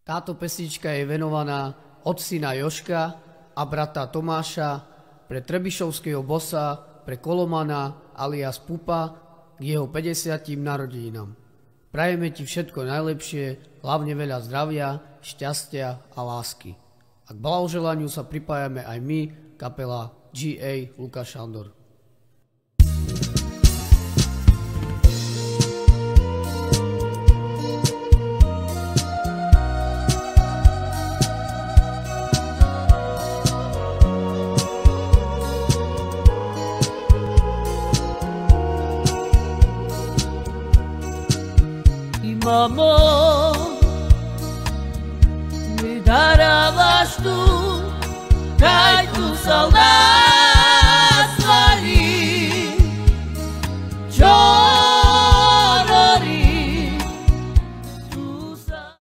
Táto pesnička je venovaná od syna Joška a brata Tomáša pre trebišovského bossa, pre Kolomana alias Pupa k jeho 50. narodeninám. Prajeme ti všetko najlepšie, hlavne veľa zdravia, šťastia a lásky. A k blahoželaniu sa pripájame aj my, kapela GA Lukáš Šandor. Mamo, mi darávaš tu, kaj tu saudade.